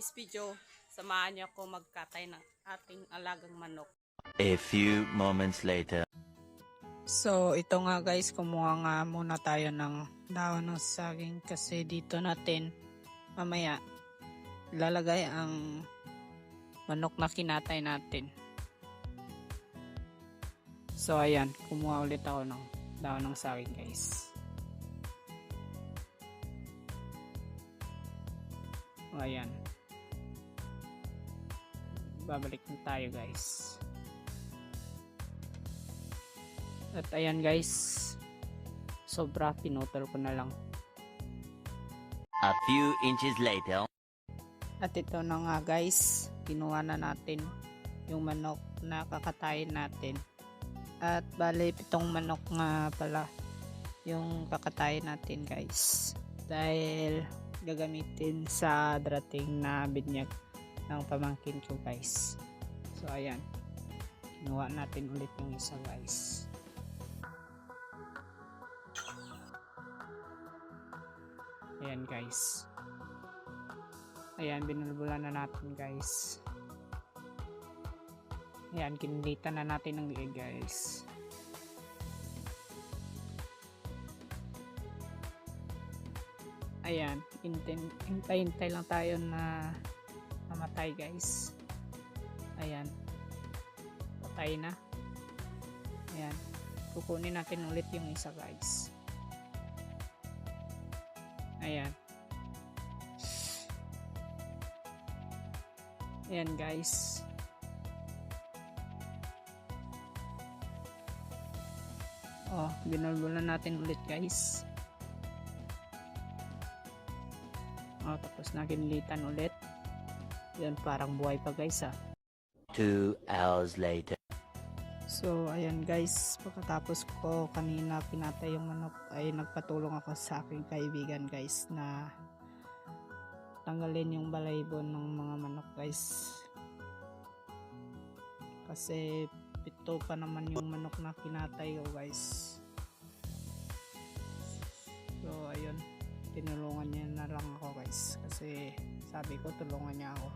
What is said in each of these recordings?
this video, samahan niyo ako magkatay ng ating alagang manok. A few moments later. So ito nga guys, kumuha nga muna tayo ng dahon ng saging kasi dito natin mamaya lalagay ang manok na kinatay natin. So ayan, kumuha ulit ako ng dahon ng saging guys. O ayan, babalik na tayo guys. At ayan guys, sobra, pinutol ko na lang. A few inches later. At ito na nga guys, kinuha na natin yung manok na kakatayin natin. At bali 7 manok nga pala yung kakatayin natin guys. Dahil gagamitin sa dating na binyag ng pamangkin ko guys. So ayan, kinuha natin ulit yung isa guys. Ayan guys. Ayan, binulbulan na natin guys. Ayan, kinilitan na natin ng liig guys. Ayan, hintay lang tayo na mamatay guys. Ayan, patay na. Ayan, kukunin natin ulit yung isa guys. Ayan. Ayan guys. Oh, binulbulan natin ulit guys. Oh, tapos na kinilitan ulit. Yan, parang buhay pa guys ah. 2 hours later. So ayan guys, pagkatapos ko kanina pinatay yung manok ay nagpatulong ako sa aking kaibigan guys na tanggalin yung balaybon ng mga manok guys. Kasi 7 pa naman yung manok na kinatay ko guys. So ayun, tinulungan niya na lang ako guys kasi sabi ko tulungan niya ako.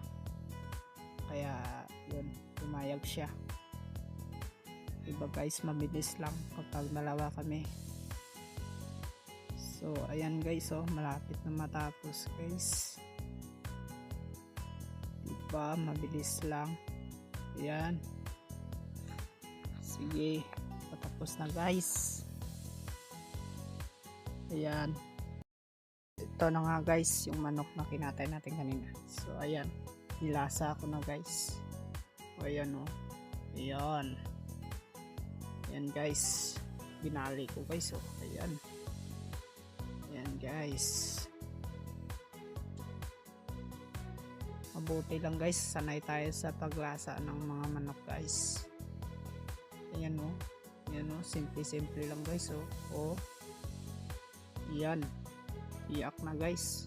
Kaya yun, pumayag siya. Diba guys, mabilis lang kapag dalawa kami. So ayan guys, oh, malapit na matapos guys. Diba, mabilis lang. Ayan. Sige, patapos na guys. Ayan. Ito na nga guys, yung manok na kinatay natin kanina. So ayan, nilasa ko na guys. O ayan o. Ayan. Ayan guys, binali ko guys. O ayan. Ayan guys. Mabuti lang guys, sanay tayo sa paglasa ng mga manok guys. Ayan o. Ayan o, simple lang guys o. O. Ayan. Iyak na guys.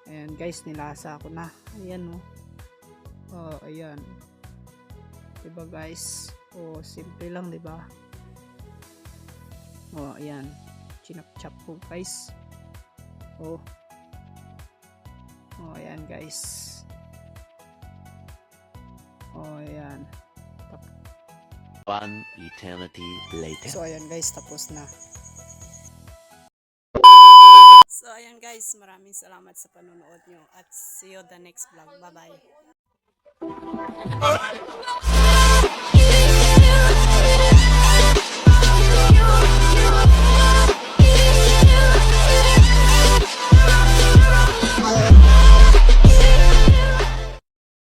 Ayan guys, nilasa ko na. Ayan o. Oh, ayan. Diba guys? Oh, simple lang diba? Oh, ayan. Chinap-chap ko guys. Oh. Oh, ayan guys. Oh, ayan. 1 eternity later. So ayan guys, tapos na. So ayan guys, maraming salamat sa panonood nyo at see you the next vlog. Bye bye.